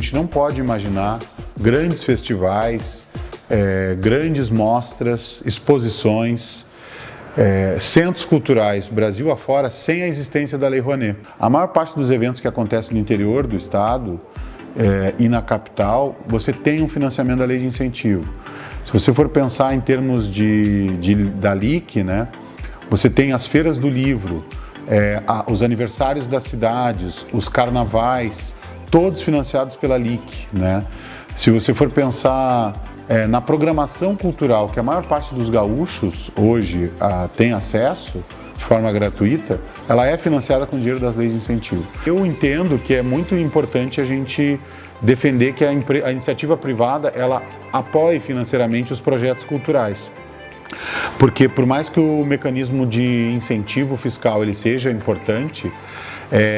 gente não pode imaginar grandes festivais, grandes mostras, exposições, centros culturais, Brasil afora, sem a existência da Lei Rouanet. A maior parte dos eventos que acontecem no interior do estado e na capital, você tem um financiamento da Lei de Incentivo. Se você for pensar em termos da LIC, né, você tem as feiras do livro, os aniversários das cidades, os carnavais, todos financiados pela LIC, né? Se você for pensar na programação cultural, que a maior parte dos gaúchos hoje tem acesso de forma gratuita, ela é financiada com dinheiro das leis de incentivo. Eu entendo que é muito importante a gente defender que a iniciativa privada ela apoie financeiramente os projetos culturais. Porque por mais que o mecanismo de incentivo fiscal ele seja importante,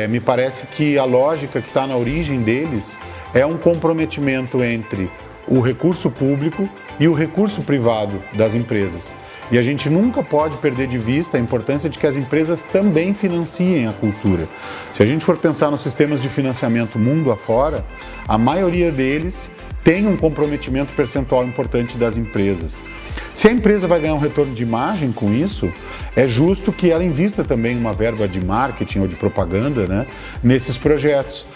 me parece que a lógica que está na origem deles é um comprometimento entre o recurso público e o recurso privado das empresas. E a gente nunca pode perder de vista a importância de que as empresas também financiem a cultura. Se a gente for pensar nos sistemas de financiamento mundo afora, a maioria deles tem um comprometimento percentual importante das empresas. Se a empresa vai ganhar um retorno de imagem com isso, é justo que ela invista também uma verba de marketing ou de propaganda, né, nesses projetos.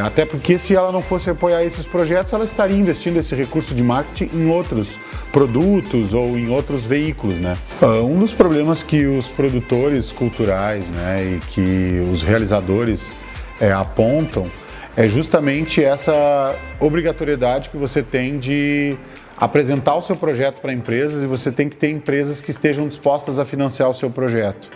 Até porque se ela não fosse apoiar esses projetos, ela estaria investindo esse recurso de marketing em outros produtos ou em outros veículos, né? Um dos problemas que os produtores culturais, né, e que os realizadores apontam é justamente essa obrigatoriedade que você tem de apresentar o seu projeto para empresas e você tem que ter empresas que estejam dispostas a financiar o seu projeto.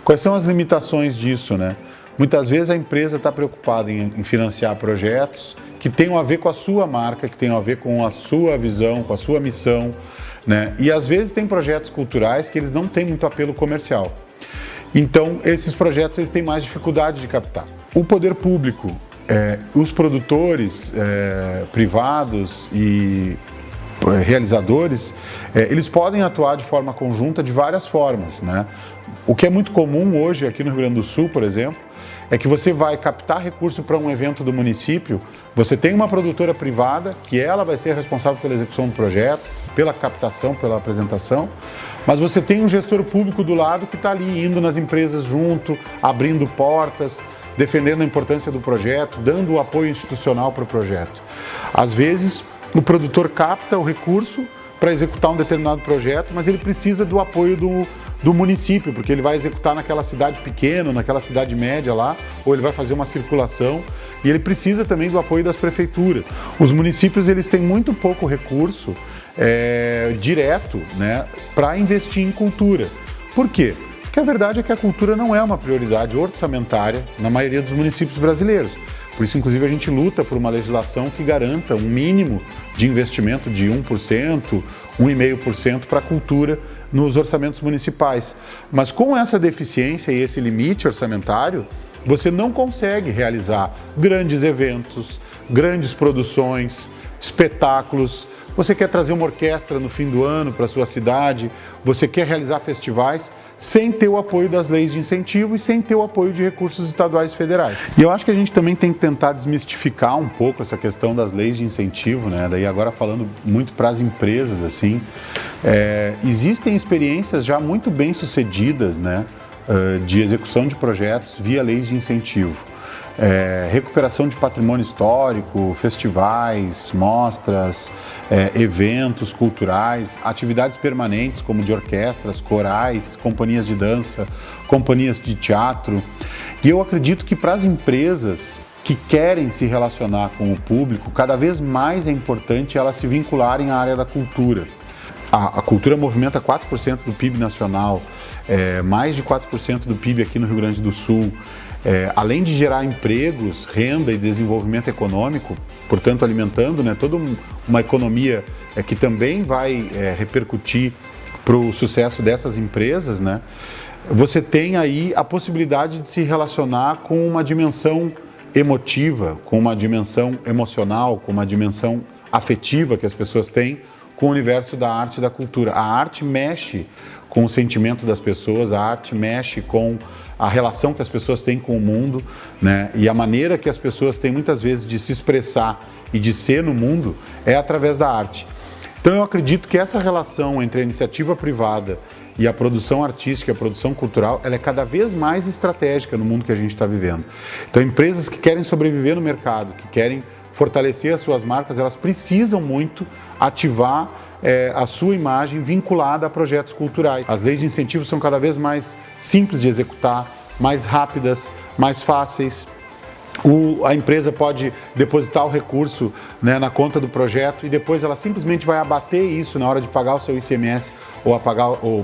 Quais são as limitações disso, né? Muitas vezes a empresa está preocupada em financiar projetos que tenham a ver com a sua marca, que tenham a ver com a sua visão, com a sua missão, né? E às vezes tem projetos culturais que eles não têm muito apelo comercial. Então, esses projetos eles têm mais dificuldade de captar. O poder público, os produtores privados e realizadores, eles podem atuar de forma conjunta de várias formas, né? O que é muito comum hoje aqui no Rio Grande do Sul, por exemplo, é que você vai captar recurso para um evento do município, você tem uma produtora privada, que ela vai ser responsável pela execução do projeto, pela captação, pela apresentação, mas você tem um gestor público do lado que está ali indo nas empresas junto, abrindo portas, defendendo a importância do projeto, dando o apoio institucional para o projeto. Às vezes, o produtor capta o recurso para executar um determinado projeto, mas ele precisa do apoio do município, porque ele vai executar naquela cidade pequena, naquela cidade média lá, ou ele vai fazer uma circulação, e ele precisa também do apoio das prefeituras. Os municípios eles têm muito pouco recurso direto, né, para investir em cultura. Por quê? Porque a verdade é que a cultura não é uma prioridade orçamentária na maioria dos municípios brasileiros. Por isso, inclusive, a gente luta por uma legislação que garanta um mínimo de investimento de 1%, 1,5% para a cultura nos orçamentos municipais. Mas com essa deficiência e esse limite orçamentário, você não consegue realizar grandes eventos, grandes produções, espetáculos. Você quer trazer uma orquestra no fim do ano para a sua cidade, você quer realizar festivais sem ter o apoio das leis de incentivo e sem ter o apoio de recursos estaduais e federais. E eu acho que a gente também tem que tentar desmistificar um pouco essa questão das leis de incentivo, né? Daí agora falando muito para as empresas, assim, existem experiências já muito bem sucedidas, né, de execução de projetos via leis de incentivo. Recuperação de patrimônio histórico, festivais, mostras, eventos culturais, atividades permanentes como de orquestras, corais, companhias de dança, companhias de teatro. E eu acredito que para as empresas que querem se relacionar com o público, cada vez mais é importante elas se vincularem à área da cultura. A cultura movimenta 4% do PIB nacional, mais de 4% do PIB aqui no Rio Grande do Sul. Além de gerar empregos, renda e desenvolvimento econômico, portanto alimentando, né, toda uma economia que também vai repercutir para o sucesso dessas empresas, né, você tem aí a possibilidade de se relacionar com uma dimensão emotiva, com uma dimensão emocional, com uma dimensão afetiva que as pessoas têm com o universo da arte e da cultura. A arte mexe com o sentimento das pessoas, a arte mexe com a relação que as pessoas têm com o mundo, né? E a maneira que as pessoas têm muitas vezes de se expressar e de ser no mundo é através da arte. Então eu acredito que essa relação entre a iniciativa privada e a produção artística, a produção cultural, ela é cada vez mais estratégica no mundo que a gente está vivendo. Então empresas que querem sobreviver no mercado, que querem fortalecer as suas marcas, elas precisam muito ativar a sua imagem vinculada a projetos culturais. As leis de incentivo são cada vez mais simples de executar, mais rápidas, mais fáceis. A empresa pode depositar o recurso, né, na conta do projeto e depois ela simplesmente vai abater isso na hora de pagar o seu ICMS ou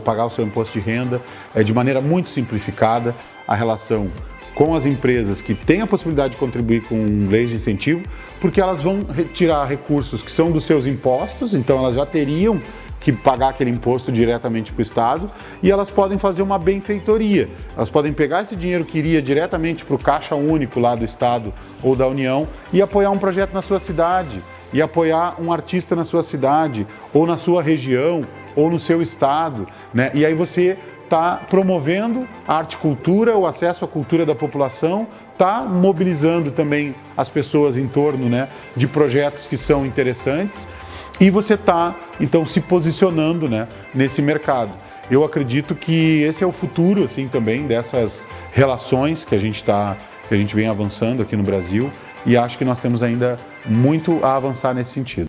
pagar o seu imposto de renda, de maneira muito simplificada. A relação com as empresas que têm a possibilidade de contribuir com leis de incentivo, porque elas vão retirar recursos que são dos seus impostos, então elas já teriam que pagar aquele imposto diretamente para o Estado, e elas podem fazer uma benfeitoria. Elas podem pegar esse dinheiro que iria diretamente para o caixa único lá do Estado ou da União e apoiar um projeto na sua cidade, e apoiar um artista na sua cidade, ou na sua região, ou no seu estado, né? E aí você está promovendo a arte e cultura, o acesso à cultura da população, está mobilizando também as pessoas em torno, né, de projetos que são interessantes, e você está, então, se posicionando, né, nesse mercado. Eu acredito que esse é o futuro, assim, também dessas relações que a gente vem avançando aqui no Brasil, e acho que nós temos ainda muito a avançar nesse sentido.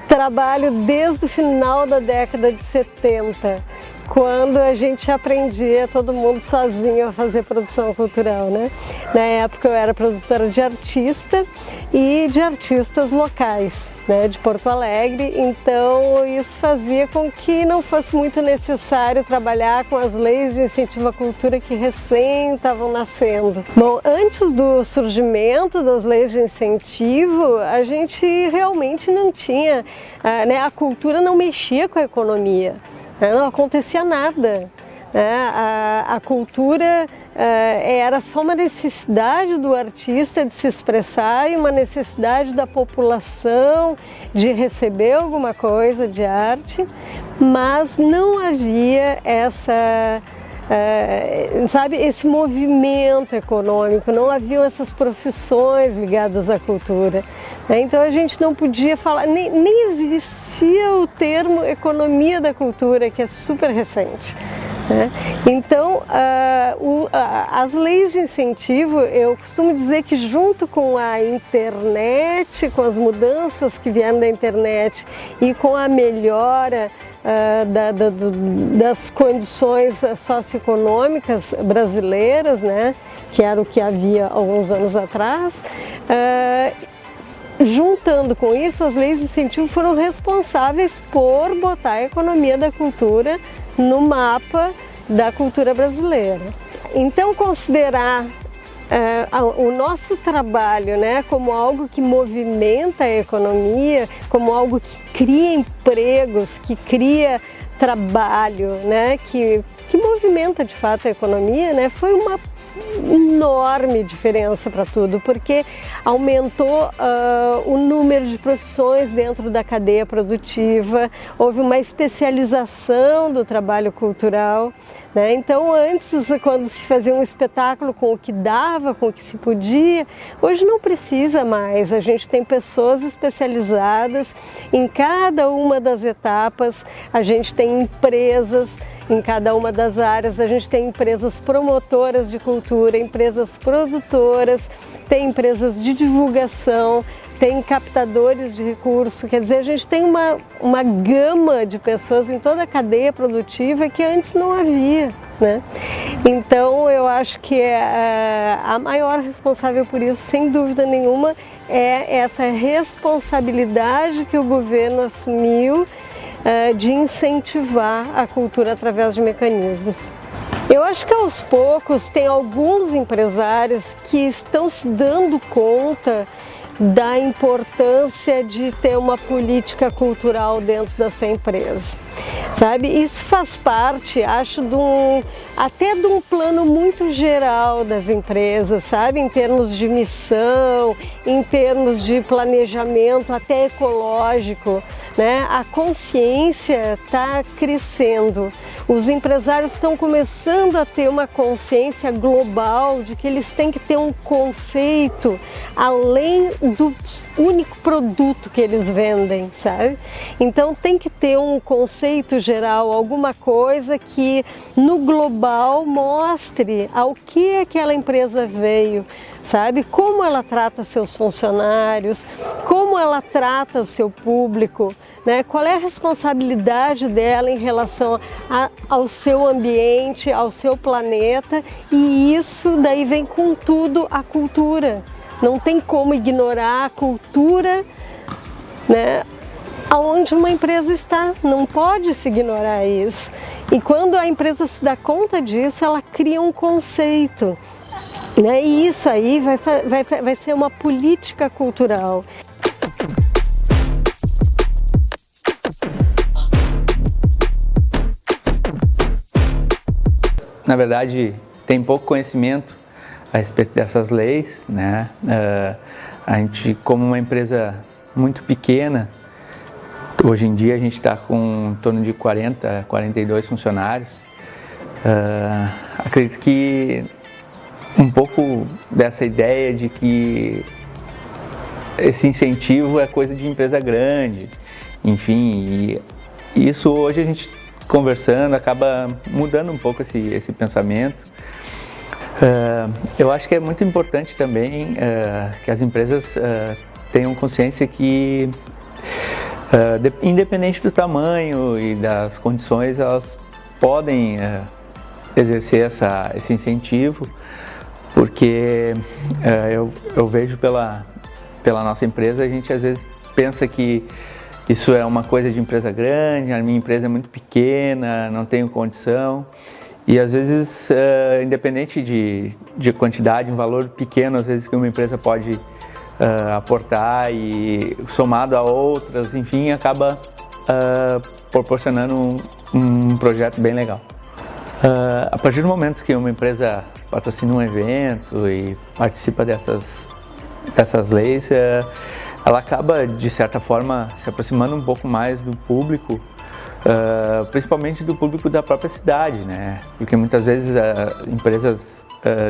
Trabalho desde o final da década de 70, quando a gente aprendia todo mundo sozinho a fazer produção cultural, né? Na época eu era produtora de artista e de artistas locais, né, de Porto Alegre, então isso fazia com que não fosse muito necessário trabalhar com as leis de incentivo à cultura que recém estavam nascendo. Bom, antes do surgimento das leis de incentivo, a gente realmente não tinha, né, a cultura não mexia com a economia. Não acontecia nada. A cultura era só uma necessidade do artista de se expressar e uma necessidade da população de receber alguma coisa de arte, mas não havia esse movimento econômico, não haviam essas profissões ligadas à cultura. Então a gente não podia falar, nem existia o termo economia da cultura, que é super recente. Então, as leis de incentivo, eu costumo dizer que junto com a internet, com as mudanças que vieram da internet e com a melhora das condições socioeconômicas brasileiras, né, que era o que havia alguns anos atrás, juntando com isso, as leis de incentivo foram responsáveis por botar a economia da cultura no mapa da cultura brasileira. Então, considerar o nosso trabalho, né, como algo que movimenta a economia, como algo que cria empregos, que cria trabalho, né, que movimenta de fato a economia, né, foi uma enorme diferença para tudo, porque aumentou o número de profissões dentro da cadeia produtiva, houve uma especialização do trabalho cultural, né? Então antes, quando se fazia um espetáculo com o que dava, com o que se podia, hoje não precisa mais, a gente tem pessoas especializadas em cada uma das etapas, a gente tem empresas em cada uma das áreas, a gente tem empresas promotoras de cultura, empresas produtoras, tem empresas de divulgação, tem captadores de recurso, quer dizer, a gente tem uma gama de pessoas em toda a cadeia produtiva que antes não havia, né? Então eu acho que a maior responsável por isso, sem dúvida nenhuma, é essa responsabilidade que o governo assumiu de incentivar a cultura através de mecanismos. Eu acho que aos poucos tem alguns empresários que estão se dando conta da importância de ter uma política cultural dentro da sua empresa, sabe? Isso faz parte, acho, até de um plano muito geral das empresas, sabe? Em termos de missão, em termos de planejamento, até ecológico, né? A consciência está crescendo. Os empresários estão começando a ter uma consciência global de que eles têm que ter um conceito além do único produto que eles vendem, sabe? Então tem que ter um conceito geral, alguma coisa que no global mostre ao que aquela empresa veio, sabe? Como ela trata seus funcionários, como ela trata o seu público, né? Qual é a responsabilidade dela em relação ao seu ambiente, ao seu planeta, e isso daí vem com tudo a cultura. Não tem como ignorar a cultura, né? Aonde uma empresa está, não pode se ignorar isso. E quando a empresa se dá conta disso, ela cria um conceito, né? E isso aí vai ser uma política cultural. Na verdade, tem pouco conhecimento a respeito dessas leis, né? A gente, como uma empresa muito pequena, hoje em dia a gente está com em torno de 40, 42 funcionários. Acredito que um pouco dessa ideia de que esse incentivo é coisa de empresa grande, enfim, e isso hoje a gente conversando acaba mudando um pouco esse pensamento. Eu acho que é muito importante também que as empresas tenham consciência que, independente do tamanho e das condições, elas podem exercer esse incentivo, porque eu vejo pela nossa empresa, a gente às vezes pensa que isso é uma coisa de empresa grande, a minha empresa é muito pequena, não tenho condição. E às vezes, independente de quantidade, um valor pequeno, às vezes que uma empresa pode aportar e somado a outras, enfim, acaba proporcionando um projeto bem legal. A partir do momento que uma empresa patrocina um evento e participa dessas leis, ela acaba, de certa forma, se aproximando um pouco mais do público, principalmente do público da própria cidade, né? Porque muitas vezes empresas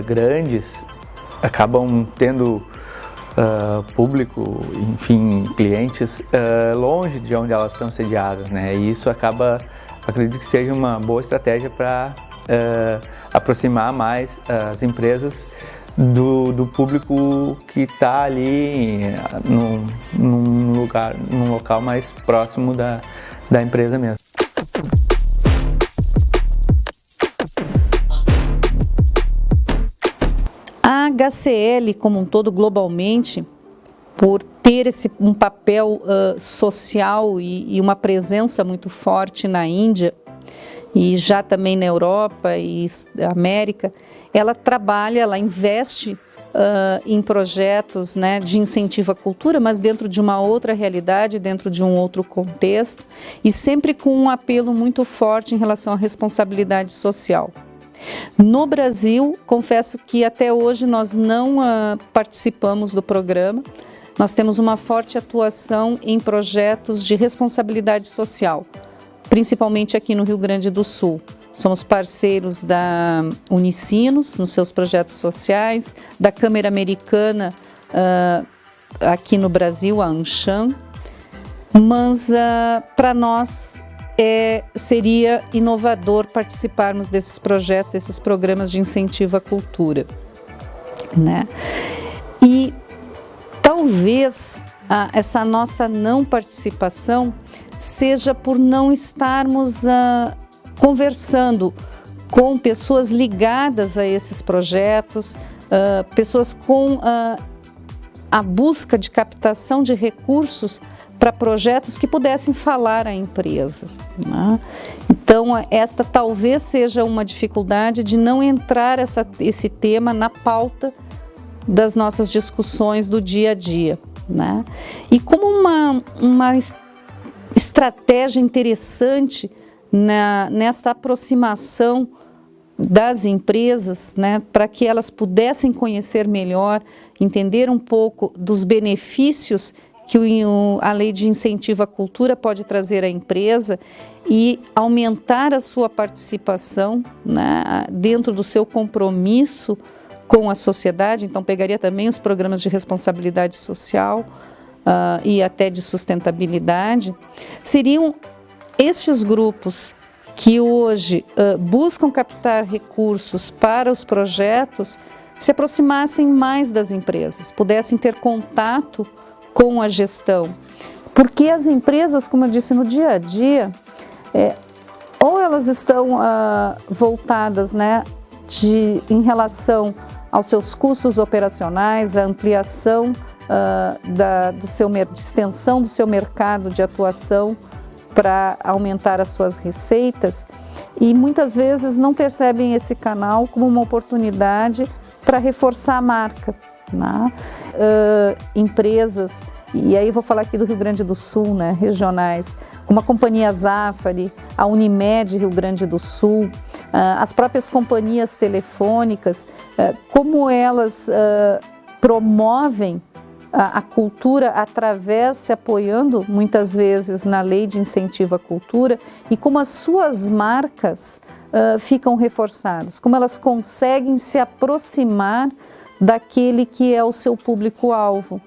grandes acabam tendo público, enfim, clientes longe de onde elas estão sediadas, né? E isso acaba, acredito que seja uma boa estratégia para aproximar mais as empresas do público que está ali num local mais próximo da empresa mesmo. A HCL, como um todo, globalmente, por ter um papel social e uma presença muito forte na Índia, e já também na Europa e América, ela investe em projetos, né, de incentivo à cultura, mas dentro de uma outra realidade, dentro de um outro contexto, e sempre com um apelo muito forte em relação à responsabilidade social. No Brasil, confesso que até hoje nós não participamos do programa. Nós temos uma forte atuação em projetos de responsabilidade social, principalmente aqui no Rio Grande do Sul. Somos parceiros da Unicinos nos seus projetos sociais, da Câmara Americana aqui no Brasil, a ANCHAM, mas para nós seria inovador participarmos desses projetos, desses programas de incentivo à cultura, né? E talvez essa nossa não participação seja por não estarmos conversando com pessoas ligadas a esses projetos, pessoas com a busca de captação de recursos para projetos que pudessem falar à empresa, né? Então, esta talvez seja uma dificuldade de não entrar esse tema na pauta das nossas discussões do dia a dia, né? E como uma estratégia interessante nesta aproximação das empresas, né, para que elas pudessem conhecer melhor, entender um pouco dos benefícios que a lei de incentivo à cultura pode trazer à empresa e aumentar a sua participação, né, dentro do seu compromisso com a sociedade. Então, pegaria também os programas de responsabilidade social e até de sustentabilidade. Seriam estes grupos que hoje buscam captar recursos para os projetos se aproximassem mais das empresas, pudessem ter contato com a gestão. Porque as empresas, como eu disse, no dia a dia, ou elas estão voltadas, né, em relação aos seus custos operacionais, a ampliação de extensão do seu mercado de atuação para aumentar as suas receitas, e muitas vezes não percebem esse canal como uma oportunidade para reforçar a marca, né? Empresas, e aí vou falar aqui do Rio Grande do Sul, né, regionais, como a Companhia Zafari, a Unimed Rio Grande do Sul, as próprias companhias telefônicas, como elas promovem a cultura através, se apoiando muitas vezes na lei de incentivo à cultura, e como as suas marcas ficam reforçadas, como elas conseguem se aproximar daquele que é o seu público-alvo,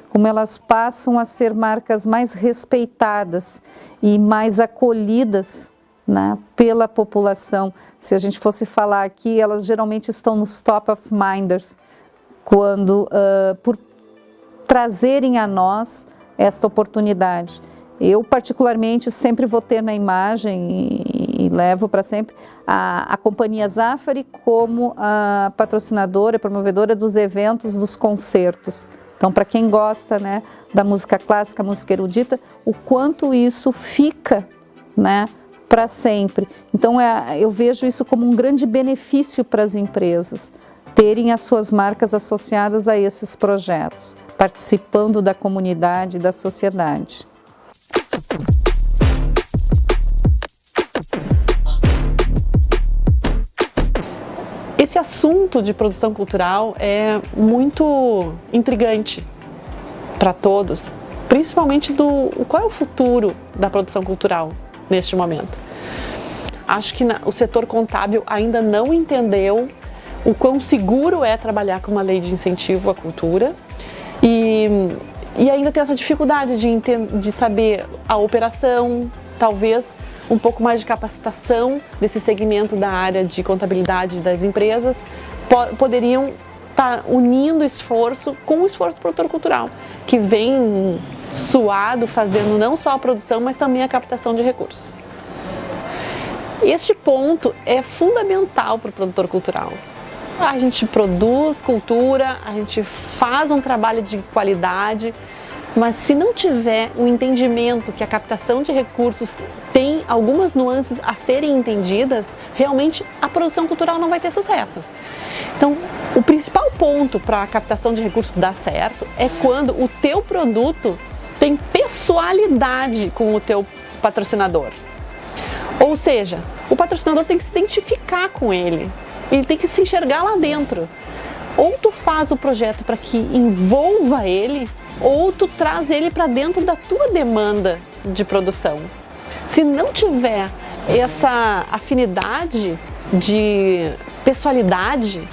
como elas passam a ser marcas mais respeitadas e mais acolhidas, né, pela população. Se a gente fosse falar aqui, elas geralmente estão nos top of minders, quando, por trazerem a nós esta oportunidade. Eu, particularmente, sempre vou ter na imagem e levo para sempre a Companhia Zafari como a patrocinadora, promovedora dos eventos, dos concertos. Então, para quem gosta, né, da música clássica, música erudita, o quanto isso fica, né, para sempre. Então, eu vejo isso como um grande benefício para as empresas, terem as suas marcas associadas a esses projetos, participando da comunidade e da sociedade. Esse assunto de produção cultural é muito intrigante para todos, principalmente qual é o futuro da produção cultural neste momento. Acho que o setor contábil ainda não entendeu o quão seguro é trabalhar com uma lei de incentivo à cultura e ainda tem essa dificuldade de saber a operação, talvez um pouco mais de capacitação desse segmento da área de contabilidade das empresas, poderiam estar unindo esforço com o esforço do produtor cultural, que vem suado fazendo não só a produção, mas também a captação de recursos. Este ponto é fundamental para o produtor cultural. A gente produz cultura, a gente faz um trabalho de qualidade, mas se não tiver o entendimento que a captação de recursos tem algumas nuances a serem entendidas, realmente a produção cultural não vai ter sucesso. Então, o principal ponto para a captação de recursos dar certo é quando o teu produto tem pessoalidade com o teu patrocinador. Ou seja, o patrocinador tem que se identificar com ele tem que se enxergar lá dentro. Ou tu faz o projeto para que envolva ele, ou tu traz ele para dentro da tua demanda de produção. Se não tiver essa afinidade de pessoalidade,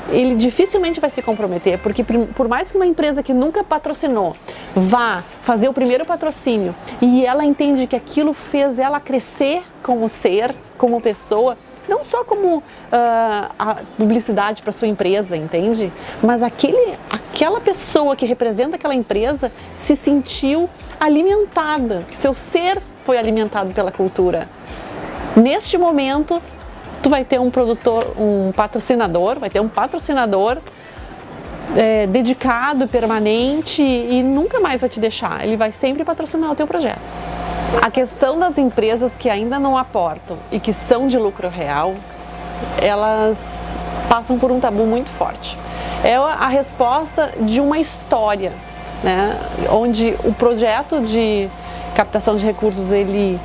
ele dificilmente vai se comprometer, porque por mais que uma empresa que nunca patrocinou vá fazer o primeiro patrocínio e ela entende que aquilo fez ela crescer como ser, como pessoa, não só como a publicidade para sua empresa, entende? Mas aquela pessoa que representa aquela empresa se sentiu alimentada, que seu ser foi alimentado pela cultura. Neste momento, tu vai ter um patrocinador dedicado, permanente e nunca mais vai te deixar. Ele vai sempre patrocinar o teu projeto. A questão das empresas que ainda não aportam e que são de lucro real, elas passam por um tabu muito forte. É a resposta de uma história, né? Onde o projeto de captação de recursos ele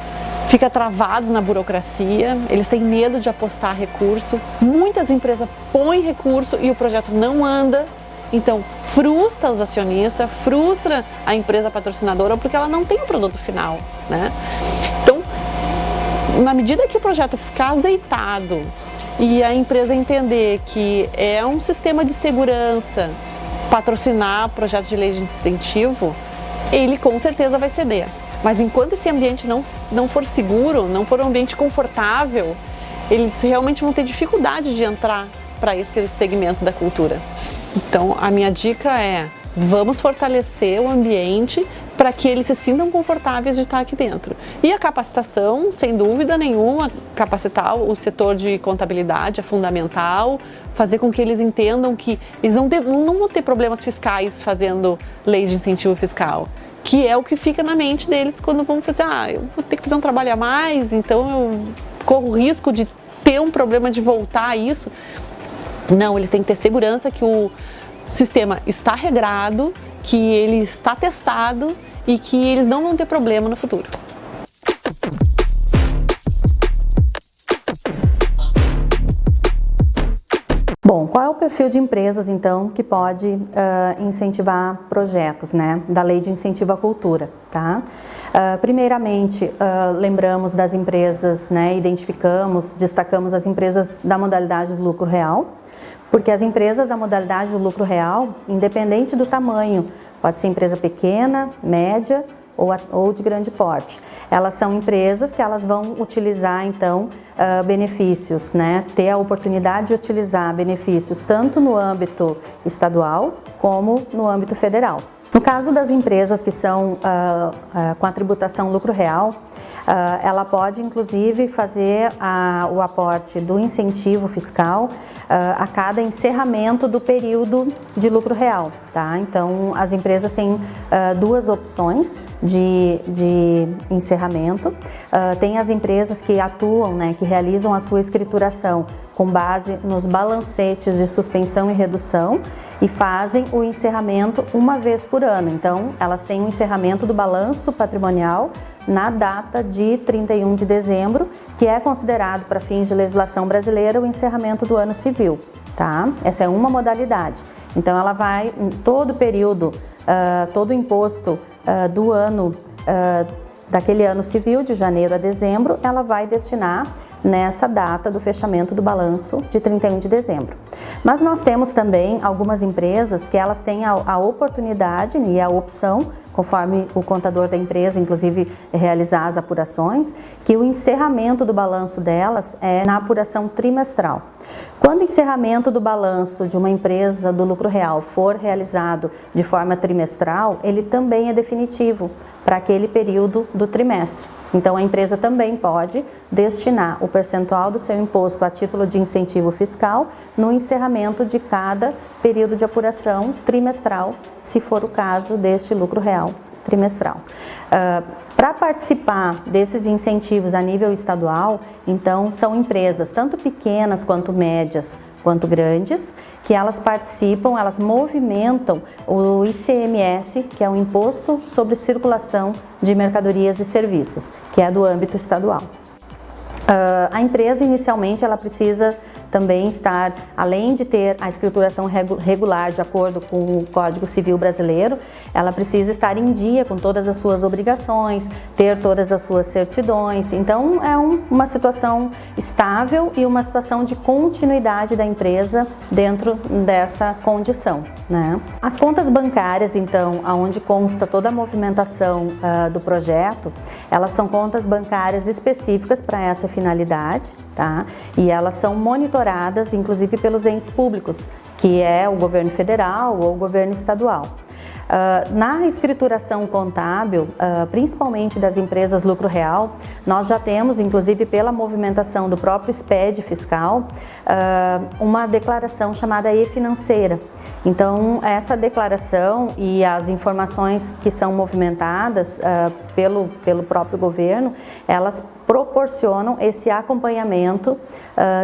fica travado na burocracia, eles têm medo de apostar recurso, muitas empresas põem recurso e o projeto não anda Então, frustra os acionistas, frustra a empresa patrocinadora, porque ela não tem o produto final, né? Então, na medida que o projeto ficar azeitado e a empresa entender que é um sistema de segurança patrocinar projetos de lei de incentivo, ele com certeza vai ceder. Mas enquanto esse ambiente não for seguro, não for um ambiente confortável, eles realmente vão ter dificuldade de entrar para esse segmento da cultura. Então, a minha dica é: vamos fortalecer o ambiente para que eles se sintam confortáveis de estar aqui dentro. E a capacitação, sem dúvida nenhuma, capacitar o setor de contabilidade é fundamental, fazer com que eles entendam que eles não vão ter problemas fiscais fazendo leis de incentivo fiscal, que é o que fica na mente deles quando vão fazer, eu vou ter que fazer um trabalho a mais, então eu corro o risco de ter um problema de voltar a isso. Não, eles têm que ter segurança que o sistema está regrado, que ele está testado e que eles não vão ter problema no futuro. Bom, qual é o perfil de empresas, então, que pode incentivar projetos, né, da Lei de Incentivo à Cultura, tá? Primeiramente, lembramos das empresas, né, destacamos as empresas da modalidade do lucro real, porque as empresas da modalidade do lucro real, independente do tamanho, pode ser empresa pequena, média ou de grande porte. Elas são empresas que elas vão utilizar, então, benefícios, né? Ter a oportunidade de utilizar benefícios tanto no âmbito estadual como no âmbito federal. No caso das empresas que são com a tributação lucro real, ela pode, inclusive, fazer o aporte do incentivo fiscal a cada encerramento do período de lucro real, tá? Então, as empresas têm duas opções de encerramento. Tem as empresas que atuam, né, que realizam a sua escrituração com base nos balancetes de suspensão e redução e fazem o encerramento uma vez por ano. Então, elas têm o encerramento do balanço patrimonial na data de 31 de dezembro, que é considerado, para fins de legislação brasileira, o encerramento do ano civil, tá? Essa é uma modalidade. Então, ela vai, em todo o período, todo o imposto do ano, daquele ano civil, de janeiro a dezembro, ela vai destinar nessa data do fechamento do balanço de 31 de dezembro. Mas nós temos também algumas empresas que elas têm a oportunidade e a opção, conforme o contador da empresa, inclusive, realizar as apurações, que o encerramento do balanço delas é na apuração trimestral. Quando o encerramento do balanço de uma empresa do lucro real for realizado de forma trimestral, ele também é definitivo para aquele período do trimestre. Então, a empresa também pode destinar o percentual do seu imposto a título de incentivo fiscal no encerramento de cada período de apuração trimestral, se for o caso deste lucro real trimestral. Para participar desses incentivos a nível estadual, então, são empresas tanto pequenas quanto médias, quanto grandes, que elas participam, elas movimentam o ICMS, que é o Imposto sobre Circulação de Mercadorias e Serviços, que é do âmbito estadual. A empresa, inicialmente, ela precisa também estar, além de ter a escrituração regular de acordo com o Código Civil Brasileiro, ela precisa estar em dia com todas as suas obrigações, ter todas as suas certidões. Então, é uma situação estável e uma situação de continuidade da empresa dentro dessa condição, né? As contas bancárias, então, onde consta toda a movimentação do projeto, elas são contas bancárias específicas para essa finalidade, tá? E elas são monitoradas, inclusive, pelos entes públicos, que é o governo federal ou o governo estadual. Na escrituração contábil, principalmente das empresas lucro real, nós já temos, inclusive pela movimentação do próprio SPED fiscal, uma declaração chamada e-financeira. Então, essa declaração e as informações que são movimentadas pelo próprio governo, elas proporcionam esse acompanhamento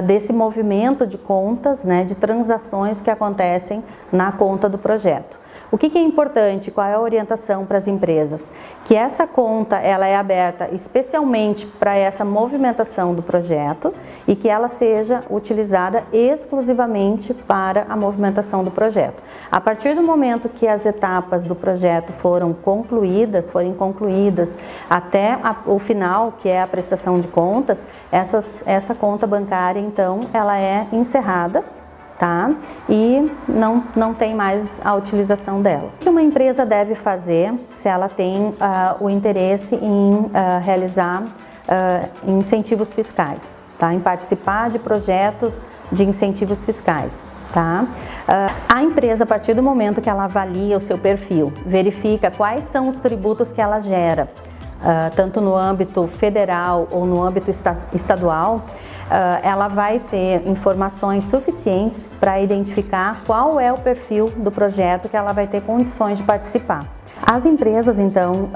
desse movimento de contas, né, de transações que acontecem na conta do projeto. O que é importante? Qual é a orientação para as empresas? Que essa conta ela é aberta especialmente para essa movimentação do projeto e que ela seja utilizada exclusivamente para a movimentação do projeto. A partir do momento que as etapas do projeto forem concluídas até o final, que é a prestação de contas, essa conta bancária, então, ela é encerrada, tá? E não tem mais a utilização dela. O que uma empresa deve fazer se ela tem o interesse em realizar incentivos fiscais, tá? Em participar de projetos de incentivos fiscais, tá? A empresa, a partir do momento que ela avalia o seu perfil, verifica quais são os tributos que ela gera, tanto no âmbito federal ou no âmbito estadual, ela vai ter informações suficientes para identificar qual é o perfil do projeto que ela vai ter condições de participar. As empresas, então,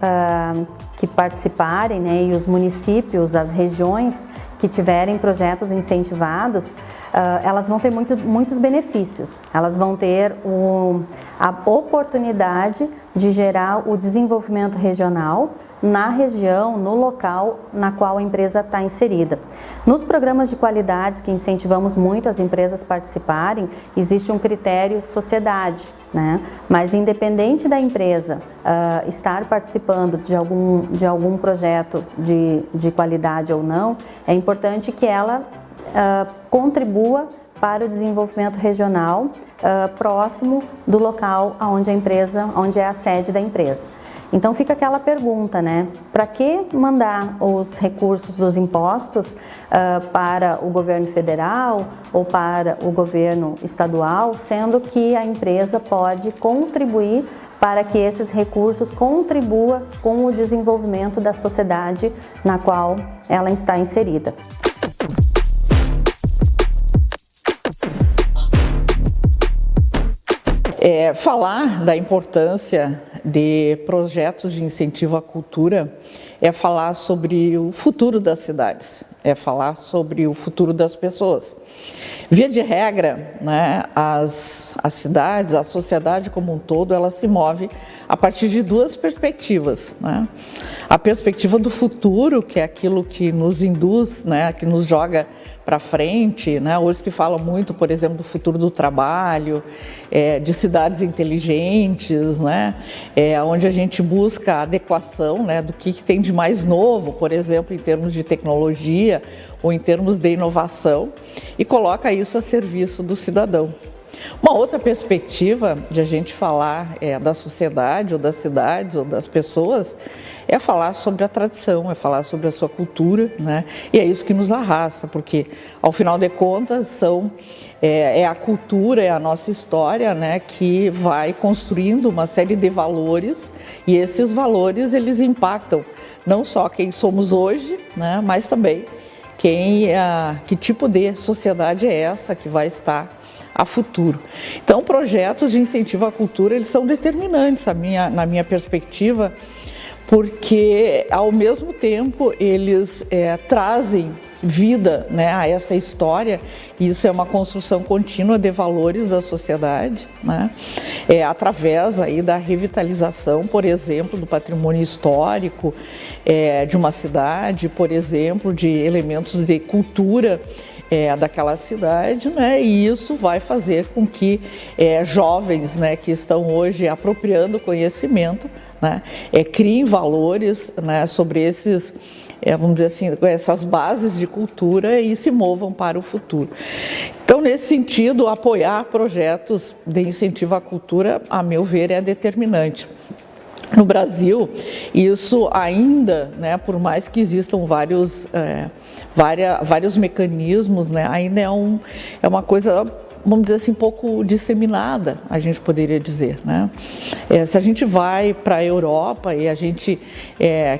que participarem, né, e os municípios, as regiões que tiverem projetos incentivados, elas vão ter muitos benefícios. Elas vão ter a oportunidade de gerar o desenvolvimento regional na região, no local na qual a empresa está inserida. Nos programas de qualidades que incentivamos muito as empresas participarem, existe um critério sociedade, né? Mas independente da empresa estar participando de algum projeto de qualidade ou não, é importante que ela contribua para o desenvolvimento regional próximo do local onde é a sede da empresa. Então fica aquela pergunta, né? Para que mandar os recursos dos impostos para o governo federal ou para o governo estadual, sendo que a empresa pode contribuir para que esses recursos contribuam com o desenvolvimento da sociedade na qual ela está inserida. Falar da importância de projetos de incentivo à cultura é falar sobre o futuro das cidades, é falar sobre o futuro das pessoas. Via de regra, né, as cidades, a sociedade como um todo, ela se move a partir de duas perspectivas, né? A perspectiva do futuro, que é aquilo que nos induz, né, que nos joga para frente, né? Hoje se fala muito, por exemplo, do futuro do trabalho, de cidades inteligentes, né? Onde a gente busca a adequação, né, do que tem de mais novo, por exemplo, em termos de tecnologia ou em termos de inovação, e coloca isso a serviço do cidadão. Uma outra perspectiva de a gente falar da sociedade ou das cidades ou das pessoas é falar sobre a tradição, é falar sobre a sua cultura, né? E é isso que nos arrasta, porque ao final de contas é a cultura, é a nossa história, né, que vai construindo uma série de valores, e esses valores eles impactam não só quem somos hoje, né, mas também que tipo de sociedade é essa que vai estar a futuro. Então, projetos de incentivo à cultura, eles são determinantes na minha perspectiva, porque ao mesmo tempo eles trazem vida, né, a essa história, e isso é uma construção contínua de valores da sociedade, né, através aí da revitalização, por exemplo, do patrimônio histórico de uma cidade, por exemplo, de elementos de cultura daquela cidade, né? E isso vai fazer com que jovens, né, que estão hoje apropriando conhecimento, né, criem valores, né, sobre esses, vamos dizer assim, essas bases de cultura e se movam para o futuro. Então, nesse sentido, apoiar projetos de incentivo à cultura, a meu ver, é determinante. No Brasil, isso ainda, né, por mais que existam vários mecanismos, né, ainda é uma coisa, vamos dizer assim, pouco disseminada, a gente poderia dizer, né? Se a gente vai para a Europa e a gente,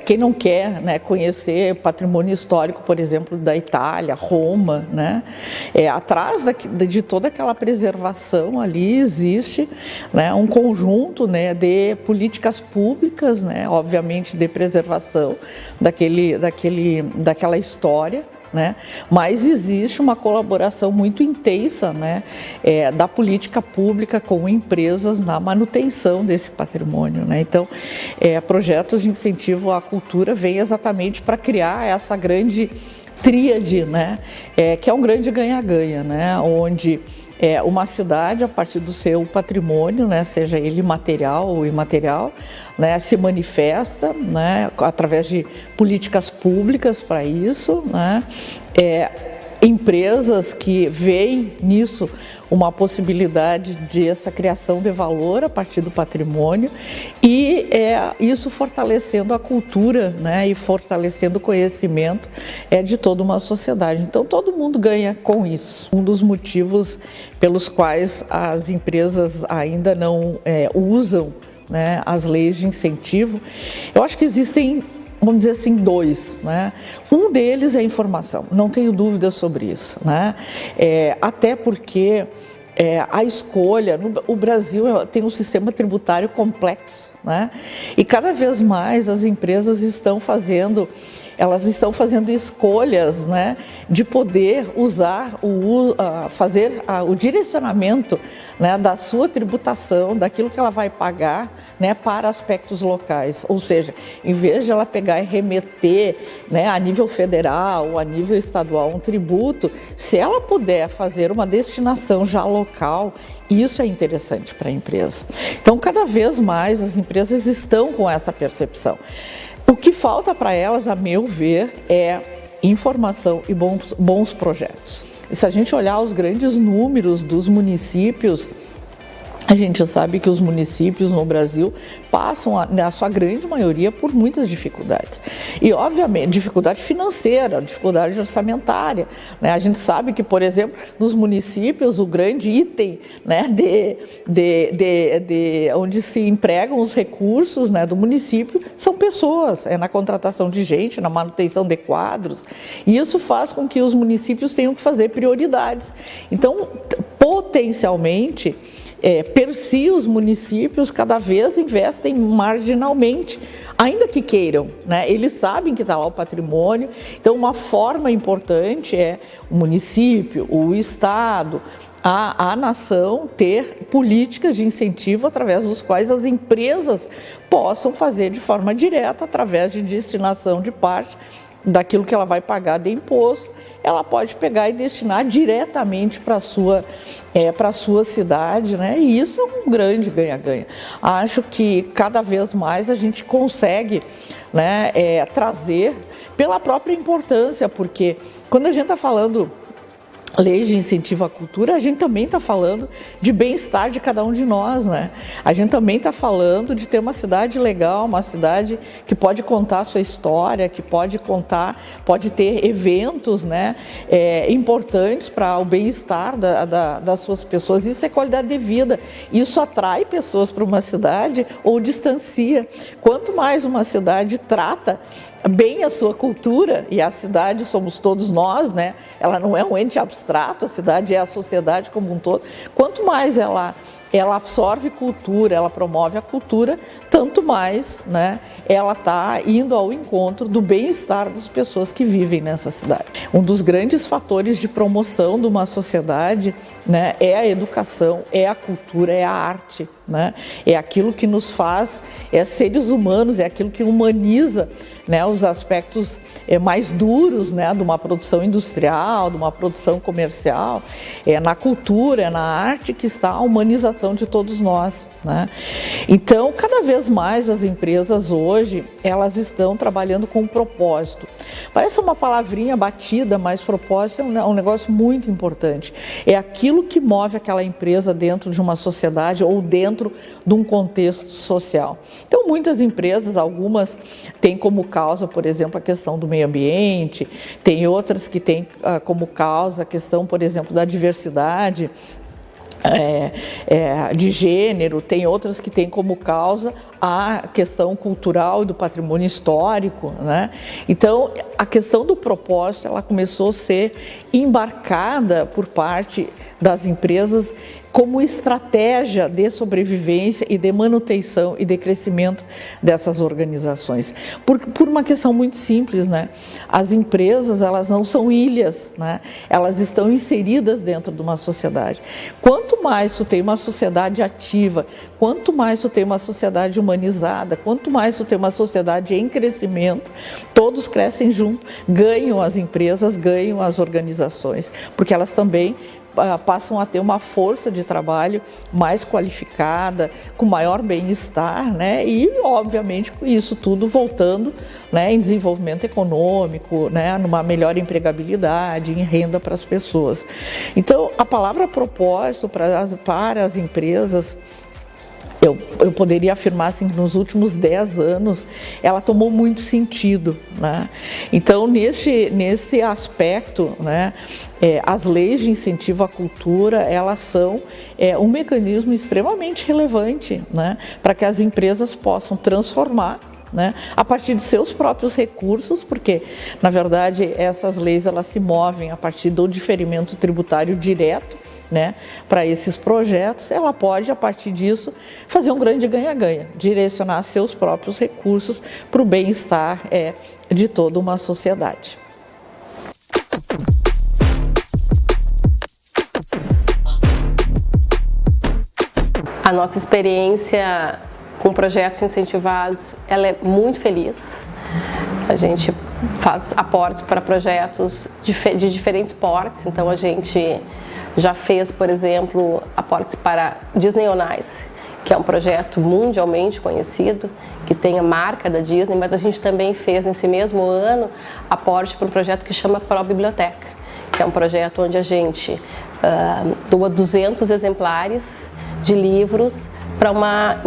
quem não quer, né, conhecer patrimônio histórico, por exemplo, da Itália, Roma, né? Atrás de toda aquela preservação ali existe, né, um conjunto, né, de políticas públicas, né, obviamente de preservação daquela história, né? Mas existe uma colaboração muito intensa, né, da política pública com empresas na manutenção desse patrimônio, né? Então, projetos de incentivo à cultura vêm exatamente para criar essa grande tríade, né, que é um grande ganha-ganha, né, onde uma cidade, a partir do seu patrimônio, né, seja ele material ou imaterial, né, se manifesta, né, através de políticas públicas para isso, né, empresas que veem nisso uma possibilidade de essa criação de valor a partir do patrimônio e isso fortalecendo a cultura, né, e fortalecendo o conhecimento de toda uma sociedade. Então todo mundo ganha com isso. Um dos motivos pelos quais as empresas ainda não usam, né, as leis de incentivo, eu acho que existem, vamos dizer assim, dois, né? Um deles é a informação, não tenho dúvidas sobre isso, né? Até porque a escolha, o Brasil tem um sistema tributário complexo, né? E cada vez mais as empresas estão fazendo escolhas, né, de poder usar, fazer o direcionamento, né, da sua tributação, daquilo que ela vai pagar, né, para aspectos locais. Ou seja, em vez de ela pegar e remeter, né, a nível federal ou a nível estadual um tributo, se ela puder fazer uma destinação já local, isso é interessante para a empresa. Então, cada vez mais as empresas estão com essa percepção. O que falta para elas, a meu ver, é informação e bons projetos. E se a gente olhar os grandes números dos municípios, a gente sabe que os municípios no Brasil passam, na sua grande maioria, por muitas dificuldades. E, obviamente, dificuldade financeira, dificuldade orçamentária, né? A gente sabe que, por exemplo, nos municípios, o grande item, né, onde se empregam os recursos, né, do município são pessoas, na contratação de gente, na manutenção de quadros. E isso faz com que os municípios tenham que fazer prioridades. Então, potencialmente, per si, os municípios cada vez investem marginalmente, ainda que queiram, né? Eles sabem que está lá o patrimônio, então uma forma importante é o município, o estado, a nação ter políticas de incentivo através dos quais as empresas possam fazer de forma direta, através de destinação de parte daquilo que ela vai pagar de imposto, ela pode pegar e destinar diretamente para a sua cidade, né? E isso é um grande ganha-ganha. Acho que cada vez mais a gente consegue, né, trazer pela própria importância, porque quando a gente está falando leis de incentivo à cultura, a gente também está falando de bem-estar de cada um de nós, né? A gente também está falando de ter uma cidade legal, uma cidade que pode contar a sua história, que pode ter eventos, né, importantes para o bem-estar das suas pessoas. Isso é qualidade de vida. Isso atrai pessoas para uma cidade ou distancia. Quanto mais uma cidade trata bem a sua cultura, e a cidade somos todos nós, né? Ela não é um ente abstrato, a cidade é a sociedade como um todo. Quanto mais ela absorve cultura, ela promove a cultura, tanto mais, né, ela está indo ao encontro do bem-estar das pessoas que vivem nessa cidade. Um dos grandes fatores de promoção de uma sociedade, né, é a educação, é a cultura, é a arte, né? É aquilo que nos faz seres humanos, é aquilo que humaniza, né, os aspectos mais duros, né, de uma produção industrial, de uma produção comercial. É na cultura, é na arte que está a humanização de todos nós, né? Então, cada vez mais as empresas hoje, elas estão trabalhando com propósito. Parece uma palavrinha batida, mas propósito é um negócio muito importante. É aquilo que move aquela empresa dentro de uma sociedade ou dentro de um contexto social. Então, muitas empresas, algumas têm como causa, por exemplo, a questão do meio ambiente, tem outras que têm como causa a questão, por exemplo, da diversidade de gênero, tem outras que têm como causa a questão cultural e do patrimônio histórico, né? Então, a questão do propósito, ela começou a ser embarcada por parte das empresas como estratégia de sobrevivência e de manutenção e de crescimento dessas organizações. Por uma questão muito simples, né? As empresas, elas não são ilhas, né? Elas estão inseridas dentro de uma sociedade. Quanto mais tu tem uma sociedade ativa, quanto mais tu tem uma sociedade humanizada, quanto mais tu tem uma sociedade em crescimento, todos crescem junto, ganham as empresas, ganham as organizações, porque elas também passam a ter uma força de trabalho mais qualificada, com maior bem-estar, né? E, obviamente, isso tudo voltando, né, em desenvolvimento econômico, né, numa melhor empregabilidade, em renda para as pessoas. Então, a palavra propósito para as empresas, eu poderia afirmar assim, que nos últimos 10 anos ela tomou muito sentido, né? Então, nesse aspecto, né, as leis de incentivo à cultura, elas são um mecanismo extremamente relevante, né, para que as empresas possam transformar, né, a partir de seus próprios recursos, porque, na verdade, essas leis elas se movem a partir do diferimento tributário direto, né, para esses projetos. Ela pode, a partir disso, fazer um grande ganha-ganha, direcionar seus próprios recursos para o bem-estar de toda uma sociedade. A nossa experiência com projetos incentivados, ela é muito feliz. A gente faz aportes para projetos de diferentes portes, então a gente já fez, por exemplo, aportes para Disney on Ice, que é um projeto mundialmente conhecido, que tem a marca da Disney, mas a gente também fez nesse mesmo ano aporte para um projeto que chama Pro Biblioteca, que é um projeto onde a gente doa 200 exemplares de livros para uma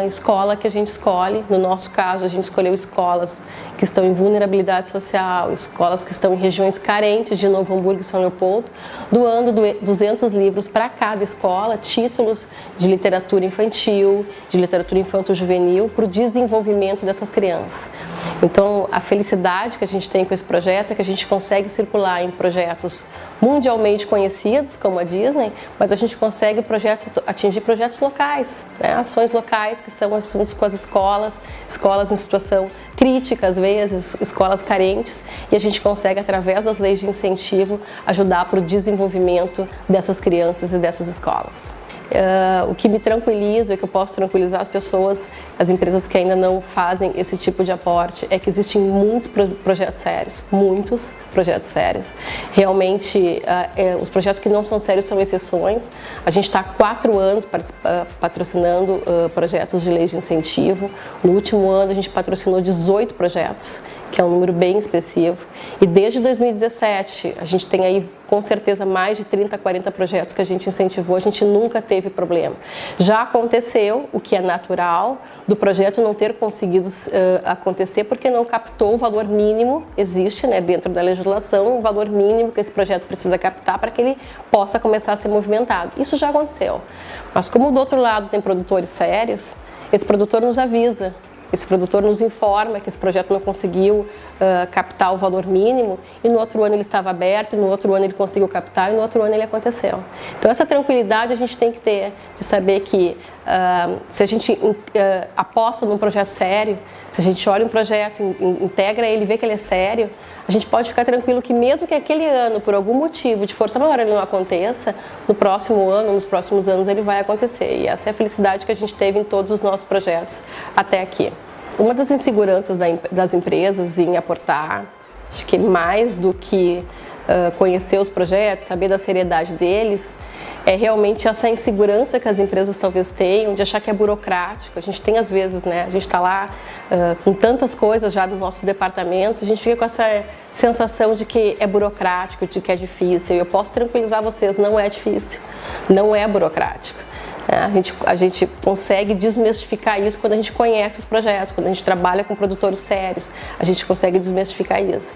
escola que a gente escolhe. No nosso caso, a gente escolheu escolas que estão em vulnerabilidade social, escolas que estão em regiões carentes de Novo Hamburgo e São Leopoldo, doando 200 livros para cada escola, títulos de literatura infantil, de literatura infanto-juvenil, para o desenvolvimento dessas crianças. Então, a felicidade que a gente tem com esse projeto é que a gente consegue circular em projetos mundialmente conhecidos, como a Disney, mas a gente consegue atingir projetos locais, né? Ações locais que são assuntos com as escolas em situação crítica, às vezes, escolas carentes, e a gente consegue, através das leis de incentivo, ajudar para o desenvolvimento dessas crianças e dessas escolas. O que me tranquiliza, o que eu posso tranquilizar as pessoas, as empresas que ainda não fazem esse tipo de aporte, é que existem muitos projetos sérios, muitos projetos sérios. Realmente, os projetos que não são sérios são exceções. A gente está há 4 anos patrocinando projetos de leis de incentivo. No último ano, a gente patrocinou 18 projetos, que é um número bem expressivo. E desde 2017, a gente tem aí, com certeza, mais de 30, 40 projetos que a gente incentivou, a gente nunca teve problema. Já aconteceu, o que é natural, do projeto não ter conseguido acontecer porque não captou o valor mínimo, existe, né, dentro da legislação, o valor mínimo que esse projeto precisa captar para que ele possa começar a ser movimentado. Isso já aconteceu. Mas como do outro lado tem produtores sérios, esse produtor nos avisa. Esse produtor nos informa que esse projeto não conseguiu captar o valor mínimo e no outro ano ele estava aberto, e no outro ano ele conseguiu captar e no outro ano ele aconteceu. Então essa tranquilidade a gente tem que ter, de saber que se a gente aposta num projeto sério, se a gente olha um projeto, integra ele, vê que ele é sério, a gente pode ficar tranquilo que mesmo que aquele ano, por algum motivo de força maior, ele não aconteça, no próximo ano, nos próximos anos ele vai acontecer. E essa é a felicidade que a gente teve em todos os nossos projetos até aqui. Uma das inseguranças das empresas em aportar, acho que mais do que conhecer os projetos, saber da seriedade deles, é realmente essa insegurança que as empresas talvez tenham de achar que é burocrático. A gente tem às vezes, né, a gente está lá com tantas coisas já nos nossos departamentos, a gente fica com essa sensação de que é burocrático, de que é difícil. E eu posso tranquilizar vocês, não é difícil, não é burocrático. A gente consegue desmistificar isso quando a gente conhece os projetos, quando a gente trabalha com produtores sérios, a gente consegue desmistificar isso.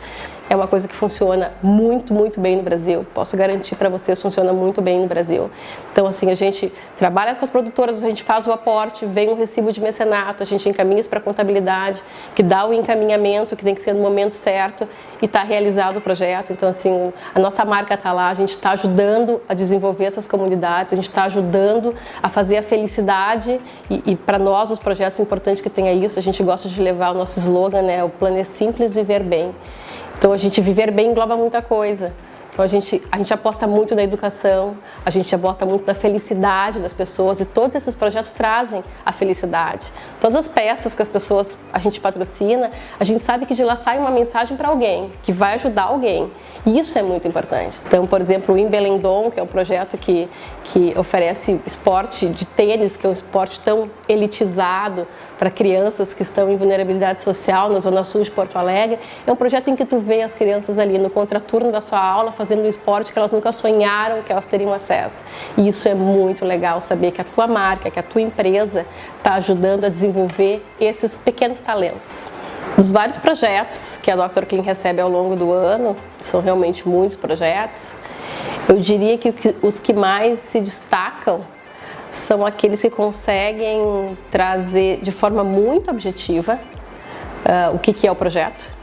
é uma coisa que funciona muito, muito bem no Brasil. Posso garantir para vocês, funciona muito bem no Brasil. Então, assim, a gente trabalha com as produtoras, a gente faz o aporte, vem um recibo de mecenato, a gente encaminha isso para a contabilidade, que dá o encaminhamento, que tem que ser no momento certo e está realizado o projeto. Então, assim, a nossa marca está lá, a gente está ajudando a desenvolver essas comunidades, a gente está ajudando a fazer a felicidade e para nós, os projetos, é importante que tenha isso. A gente gosta de levar o nosso slogan, né? O plano é simples, viver bem. Então, a gente viver bem engloba muita coisa. Então, a gente aposta muito na educação, a gente aposta muito na felicidade das pessoas e todos esses projetos trazem a felicidade. Todas as peças que a gente patrocina, a gente sabe que de lá sai uma mensagem para alguém, que vai ajudar alguém. E isso é muito importante. Então, por exemplo, o Imbelendon, que é um projeto que oferece esporte de tênis, que é um esporte tão elitizado para crianças que estão em vulnerabilidade social na Zona Sul de Porto Alegre, é um projeto em que tu vê as crianças ali no contraturno da sua aula fazendo um esporte que elas nunca sonharam que elas teriam acesso. E isso é muito legal, saber que a tua marca, que a tua empresa está ajudando a desenvolver esses pequenos talentos. Dos vários projetos que a Dr. Clean recebe ao longo do ano, são realmente muitos projetos, eu diria que os que mais se destacam são aqueles que conseguem trazer de forma muito objetiva o que é o projeto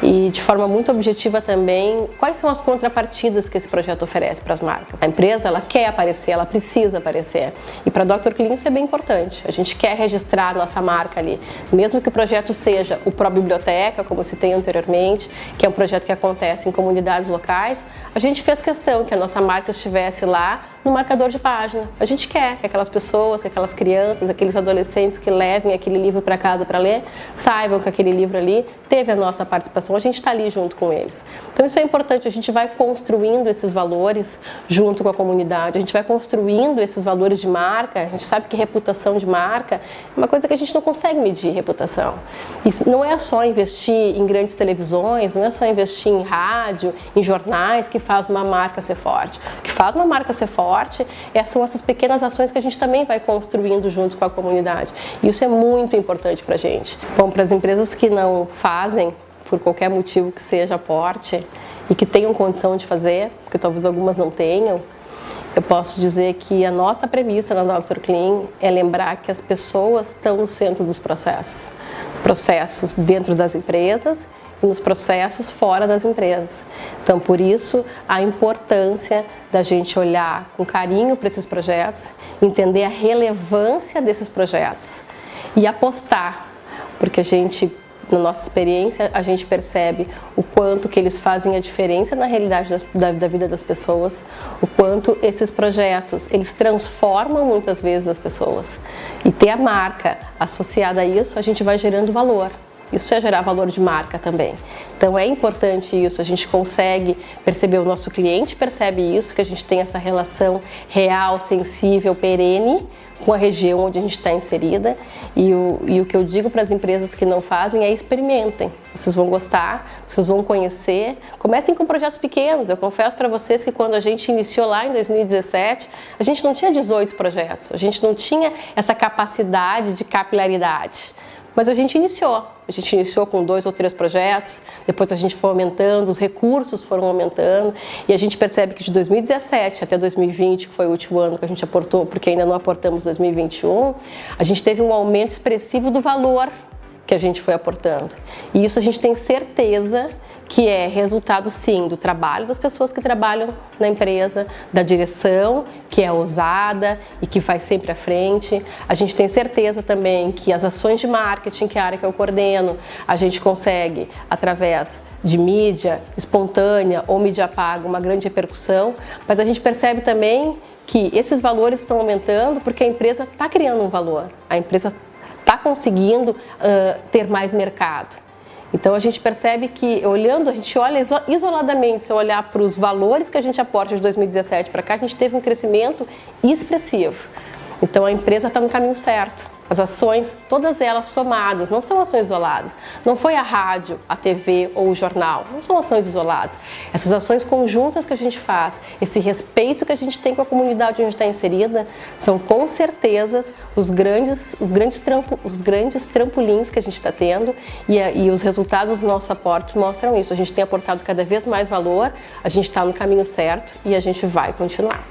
e de forma muito objetiva também quais são as contrapartidas que esse projeto oferece para as marcas. A empresa, ela quer aparecer, ela precisa aparecer, e para a Dr. Clean isso é bem importante. A gente quer registrar a nossa marca ali, mesmo que o projeto seja o Pro Biblioteca, como citei anteriormente, que é um projeto que acontece em comunidades locais. A gente fez questão que a nossa marca estivesse lá no marcador de página. A gente quer que aquelas pessoas, que aquelas crianças, aqueles adolescentes que levem aquele livro para casa para ler, saibam que aquele livro ali teve a nossa participação, a gente está ali junto com eles. Então isso é importante, a gente vai construindo esses valores junto com a comunidade, a gente vai construindo esses valores de marca. A gente sabe que reputação de marca é uma coisa que a gente não consegue medir, reputação. E não é só investir em grandes televisões, não é só investir em rádio, em jornais que faz uma marca ser forte. O que faz uma marca ser forte são essas pequenas ações que a gente também vai construindo junto com a comunidade. E isso é muito importante para a gente. Bom, para as empresas que não fazem, por qualquer motivo que seja aporte, e que tenham condição de fazer, porque talvez algumas não tenham, eu posso dizer que a nossa premissa na Dr. Clean é lembrar que as pessoas estão no centro dos processos. Processos dentro das empresas e nos processos fora das empresas. Então, por isso, a importância da gente olhar com carinho para esses projetos, entender a relevância desses projetos e apostar, porque na nossa experiência, a gente percebe o quanto que eles fazem a diferença na realidade da vida das pessoas, o quanto esses projetos, eles transformam muitas vezes as pessoas. E ter a marca associada a isso, a gente vai gerando valor. Isso é gerar valor de marca também. Então é importante isso, a gente consegue perceber, o nosso cliente percebe isso, que a gente tem essa relação real, sensível, perene com a região onde a gente está inserida. E o que eu digo para as empresas que não fazem é experimentem. Vocês vão gostar, vocês vão conhecer. Comecem com projetos pequenos. Eu confesso para vocês que quando a gente iniciou lá em 2017, a gente não tinha 18 projetos, a gente não tinha essa capacidade de capilaridade. Mas a gente iniciou com 2 ou 3 projetos, depois a gente foi aumentando, os recursos foram aumentando, e a gente percebe que de 2017 até 2020, que foi o último ano que a gente aportou, porque ainda não aportamos 2021, a gente teve um aumento expressivo do valor que a gente foi aportando. E isso a gente tem certeza que é resultado, sim, do trabalho das pessoas que trabalham na empresa, da direção, que é ousada e que vai sempre à frente. A gente tem certeza também que as ações de marketing, que é a área que eu coordeno, a gente consegue, através de mídia espontânea ou mídia paga, uma grande repercussão, mas a gente percebe também que esses valores estão aumentando porque a empresa está criando um valor, a empresa está conseguindo ter mais mercado. Então a gente percebe que olhando, a gente olha isoladamente, se eu olhar para os valores que a gente aporta de 2017 para cá, a gente teve um crescimento expressivo. Então a empresa está no caminho certo. As ações, todas elas somadas, não são ações isoladas. Não foi a rádio, a TV ou o jornal, não são ações isoladas. Essas ações conjuntas que a gente faz, esse respeito que a gente tem com a comunidade onde a gente está inserida, são com certeza os grandes trampolins que a gente está tendo e os resultados dos nossos aportes mostram isso. A gente tem aportado cada vez mais valor, a gente está no caminho certo e a gente vai continuar.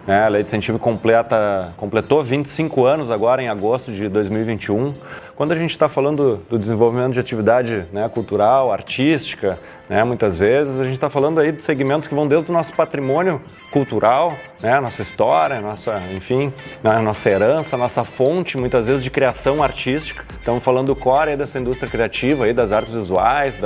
A Lei de Incentivo completou 25 anos agora em agosto de 2021. Quando a gente está falando do desenvolvimento de atividade, né, cultural, artística, né, muitas vezes a gente está falando aí de segmentos que vão desde o nosso patrimônio cultural, né, nossa história, nossa herança, nossa fonte muitas vezes de criação artística. Estamos falando do core aí dessa indústria criativa, aí, das artes visuais,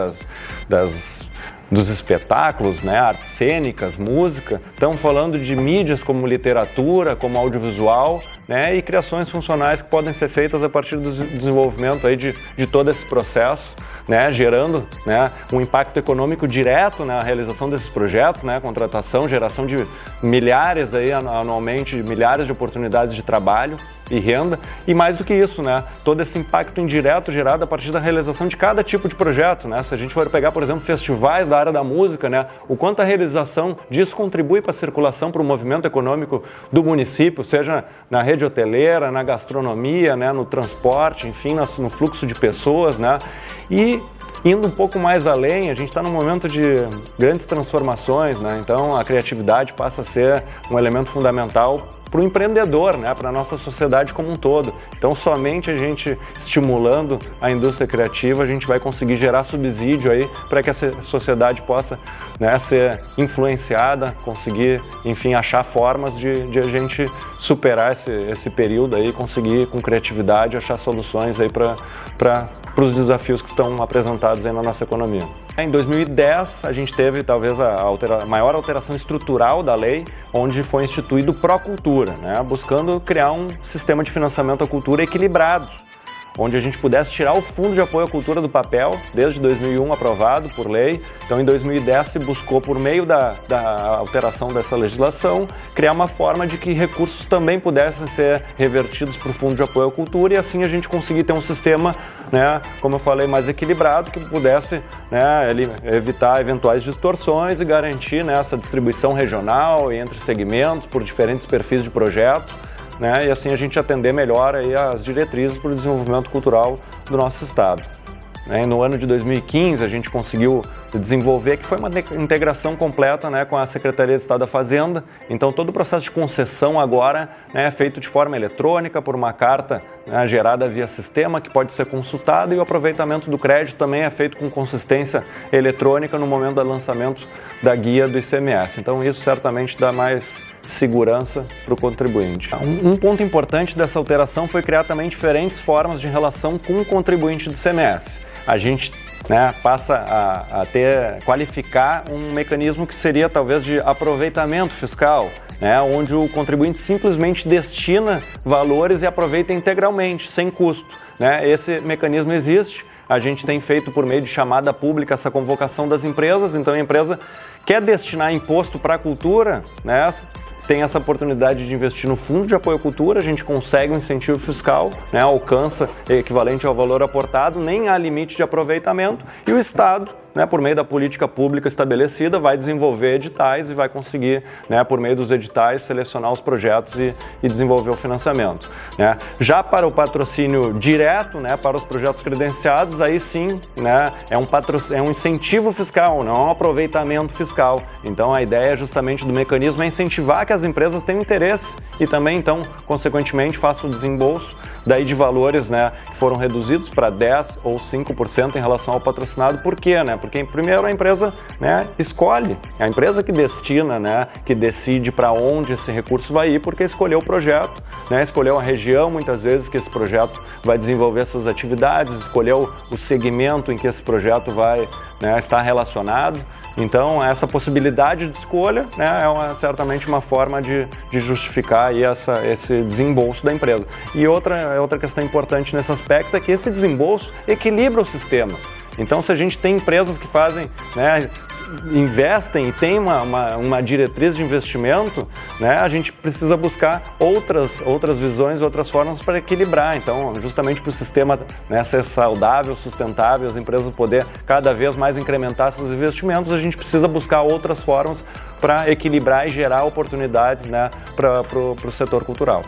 dos espetáculos, né, artes cênicas, música. Estamos falando de mídias como literatura, como audiovisual, né, e criações funcionais que podem ser feitas a partir do desenvolvimento aí de todo esse processo, né, gerando, né, um impacto econômico direto na realização desses projetos, né, contratação, geração de milhares aí anualmente, milhares de oportunidades de trabalho e renda, e mais do que isso, né, todo esse impacto indireto gerado a partir da realização de cada tipo de projeto, né, se a gente for pegar, por exemplo, festivais da área da música, né, o quanto a realização disso contribui para a circulação, para o movimento econômico do município, seja na rede hoteleira, na gastronomia, né, no transporte, enfim, no fluxo de pessoas, né, e indo um pouco mais além, a gente está num momento de grandes transformações, né, então a criatividade passa a ser um elemento fundamental para o empreendedor, né, para a nossa sociedade como um todo. Então, somente a gente estimulando a indústria criativa, a gente vai conseguir gerar subsídio aí para que essa sociedade possa, né, ser influenciada, conseguir, enfim, achar formas de a gente superar esse período aí, conseguir com criatividade achar soluções aí para os desafios que estão apresentados aí na nossa economia. Em 2010, a gente teve talvez a maior alteração estrutural da lei, onde foi instituído o Procultura, né, buscando criar um sistema de financiamento à cultura equilibrado, onde a gente pudesse tirar o Fundo de Apoio à Cultura do papel, desde 2001 aprovado por lei. Então, em 2010 se buscou, por meio da alteração dessa legislação, criar uma forma de que recursos também pudessem ser revertidos para o Fundo de Apoio à Cultura e assim a gente conseguir ter um sistema, né, como eu falei, mais equilibrado, que pudesse, né, evitar eventuais distorções e garantir, né, essa distribuição regional e entre segmentos por diferentes perfis de projeto, né, e assim a gente atender melhor aí as diretrizes para o desenvolvimento cultural do nosso estado. No ano de 2015 a gente conseguiu desenvolver, que foi uma integração completa, né, com a Secretaria de Estado da Fazenda. Então todo o processo de concessão agora, né, é feito de forma eletrônica por uma carta, né, gerada via sistema que pode ser consultada, e o aproveitamento do crédito também é feito com consistência eletrônica no momento do lançamento da guia do ICMS. Então isso certamente dá mais segurança para o contribuinte. Um ponto importante dessa alteração foi criar também diferentes formas de relação com o contribuinte do ICMS. A gente, né, passa a qualificar um mecanismo que seria talvez de aproveitamento fiscal, né, onde o contribuinte simplesmente destina valores e aproveita integralmente, sem custo, né? Esse mecanismo existe. A gente tem feito por meio de chamada pública essa convocação das empresas. Então a empresa quer destinar imposto para a cultura, né, tem essa oportunidade de investir no Fundo de Apoio à Cultura, a gente consegue um incentivo fiscal, né, alcança equivalente ao valor aportado, nem há limite de aproveitamento, e o Estado, né, por meio da política pública estabelecida, vai desenvolver editais e vai conseguir, né, por meio dos editais, selecionar os projetos e desenvolver o financiamento, né. Já para o patrocínio direto, né, para os projetos credenciados, aí sim, né, é um incentivo fiscal, não é um aproveitamento fiscal. Então a ideia justamente do mecanismo é incentivar que as empresas tenham interesse e também, então, consequentemente, façam o desembolso daí de valores, né, que foram reduzidos para 10 ou 5% em relação ao patrocinado. Por quê? Né? Porque primeiro a empresa, né, escolhe, é a empresa que destina, né, que decide para onde esse recurso vai ir, porque escolheu o projeto, né, escolheu a região muitas vezes que esse projeto vai desenvolver suas atividades, escolheu o segmento em que esse projeto vai, né, estar relacionado. Então, essa possibilidade de escolha, né, é certamente uma forma de justificar aí esse desembolso da empresa. E outra questão importante nesse aspecto é que esse desembolso equilibra o sistema. Então, se a gente tem empresas que fazem, né, investem e tem uma diretriz de investimento, né, a gente precisa buscar outras visões, outras formas para equilibrar. Então, justamente para o sistema, né, ser saudável, sustentável, as empresas poder cada vez mais incrementar seus investimentos, a gente precisa buscar outras formas para equilibrar e gerar oportunidades, né, para o setor cultural.